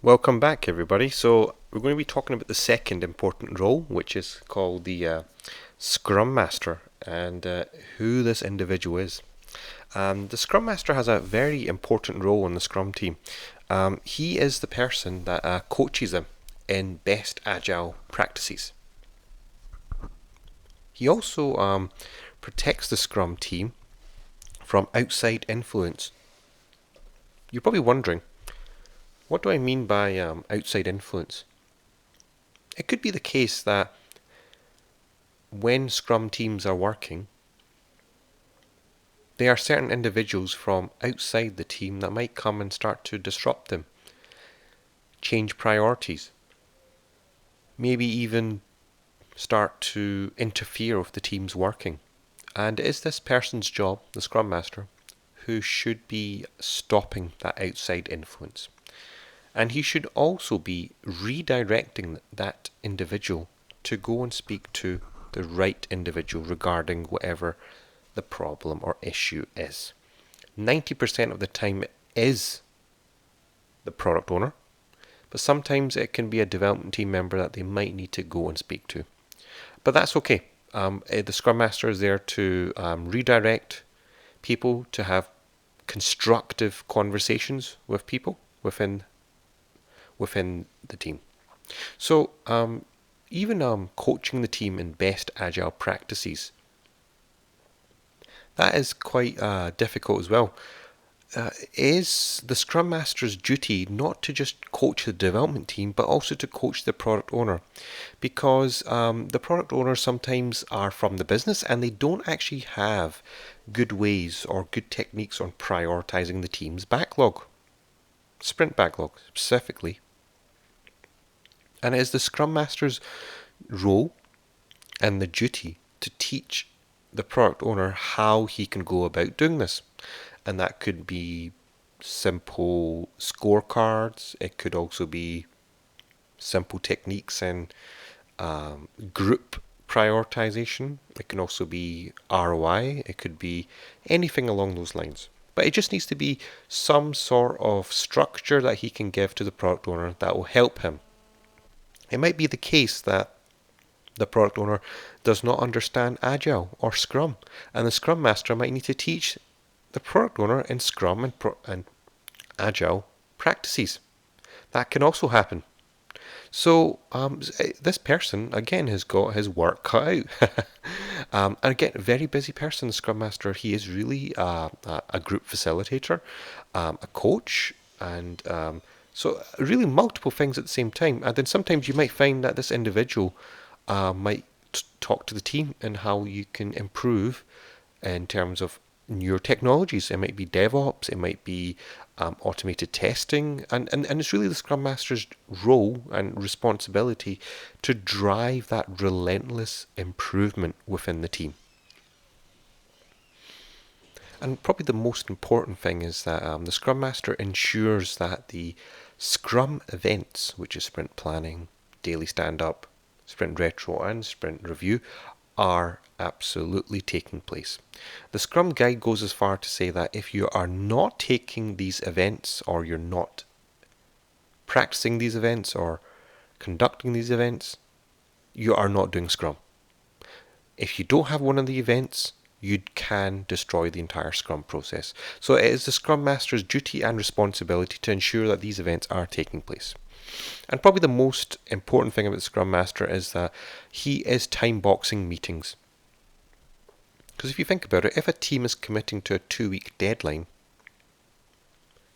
Welcome back, everybody. So, we're going to be talking about the second important role, which is called the Scrum Master, and who this individual is. The Scrum Master has a very important role in the Scrum team. He is the person that coaches them in best agile practices. He also protects the Scrum team from outside influence. You're probably wondering, what do I mean by outside influence? It could be the case that when Scrum teams are working, there are certain individuals from outside the team that might come and start to disrupt them, change priorities, maybe even start to interfere with the team's working. And it is this person's job, the Scrum Master, who should be stopping that outside influence. And he should also be redirecting that individual to go and speak to the right individual regarding whatever the problem or issue is. 90% of the time it is the product owner, but sometimes it can be a development team member that they might need to go and speak to. But that's okay. The Scrum Master is there to redirect people to have constructive conversations with people within the team. So even coaching the team in best agile practices, that is quite difficult as well. Is the Scrum Master's duty not to just coach the development team, but also to coach the product owner, because the product owners sometimes are from the business and they don't actually have good ways or good techniques on prioritizing the team's backlog, sprint backlog specifically. And it is the Scrum Master's role and the duty to teach the product owner how he can go about doing this. And that could be simple scorecards, it could also be simple techniques in group prioritization, it can also be ROI, it could be anything along those lines. But it just needs to be some sort of structure that he can give to the product owner that will help him. It might be the case that the product owner does not understand Agile or Scrum, and the Scrum Master might need to teach the product owner in Scrum and Agile practices. That can also happen. So this person again has got his work cut out. And again, a very busy person, the Scrum Master. He is really a group facilitator, a coach, and so really multiple things at the same time. And then sometimes you might find that this individual might talk to the team and how you can improve in terms of newer technologies. It might be DevOps, it might be automated testing, and it's really the Scrum Master's role and responsibility to drive that relentless improvement within the team. And probably the most important thing is that the Scrum Master ensures that the Scrum events, which is sprint planning, daily stand-up, sprint retro, and sprint review, are absolutely taking place. The Scrum Guide goes as far to say that if you are not taking these events, or you're not practicing these events or conducting these events, you are not doing Scrum. If you don't have one of the events, you can destroy the entire Scrum process. So it is the Scrum Master's duty and responsibility to ensure that these events are taking place. And probably the most important thing about the Scrum Master is that he is time boxing meetings. Because if you think about it, if a team is committing to a 2-week deadline,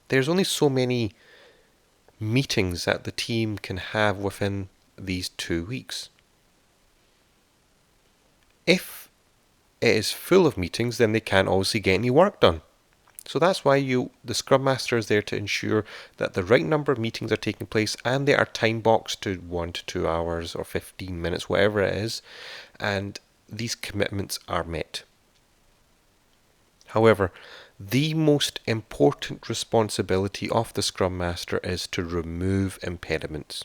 there's only so many meetings that the team can have within these 2 weeks. If it is full of meetings, then they can't obviously get any work done. So that's why the Scrum Master is there to ensure that the right number of meetings are taking place and they are time boxed to 1 to 2 hours or 15 minutes, whatever it is, and these commitments are met. However, the most important responsibility of the Scrum Master is to remove impediments.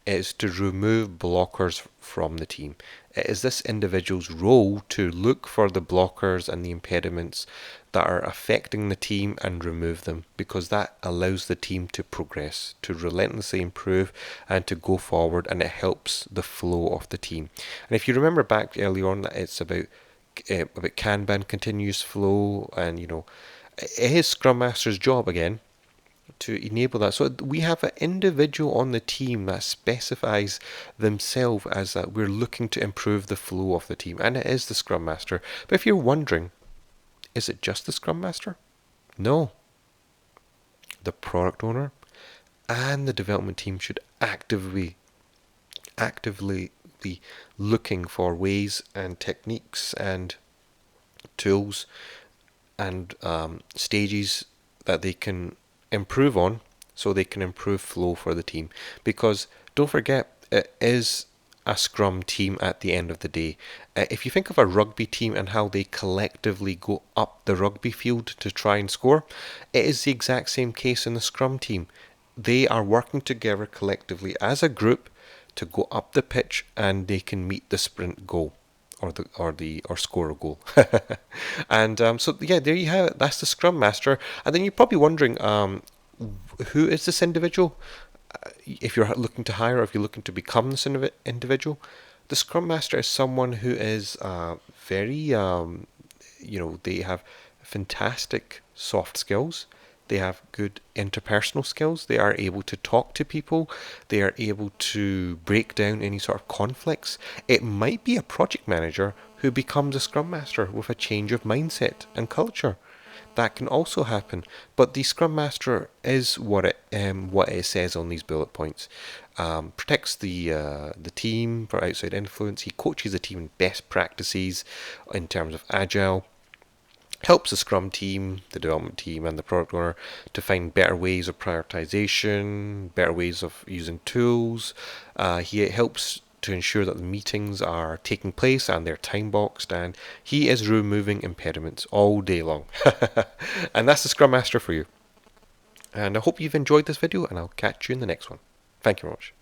It is to remove blockers from the team. It is this individual's role to look for the blockers and the impediments that are affecting the team and remove them, because that allows the team to progress, to relentlessly improve and to go forward, and it helps the flow of the team. And if you remember back earlier on, that it's about Kanban, continuous flow, and it is Scrum Master's job again to enable that. So we have an individual on the team that specifies themselves as that we're looking to improve the flow of the team, and it is the Scrum Master. But if you're wondering, is it just the Scrum Master? No. The product owner and the development team should actively be looking for ways and techniques and tools and stages that they can improve on, so they can improve flow for the team. Because don't forget, it is a scrum team at the end of the day. If you think of a rugby team and how they collectively go up the rugby field to try and score, it is the exact same case in the scrum team. They are working together collectively as a group to go up the pitch, and they can meet the sprint goal or score a goal. And so yeah, there you have it. That's the Scrum Master. And then you're probably wondering, who is this individual? If you're looking to hire, or if you're looking to become this individual, the Scrum Master is someone who is very, they have fantastic soft skills. They have good interpersonal skills. They are able to talk to people. They are able to break down any sort of conflicts. It might be a project manager who becomes a Scrum Master with a change of mindset and culture. That can also happen. But the Scrum Master is what it says on these bullet points. Protects the team for outside influence. He coaches the team in best practices in terms of agile. Helps the Scrum team, the development team, and the product owner to find better ways of prioritization, better ways of using tools. He helps to ensure that the meetings are taking place and they're time boxed, and he is removing impediments all day long. And that's the Scrum Master for you. And I hope you've enjoyed this video, and I'll catch you in the next one. Thank you very much.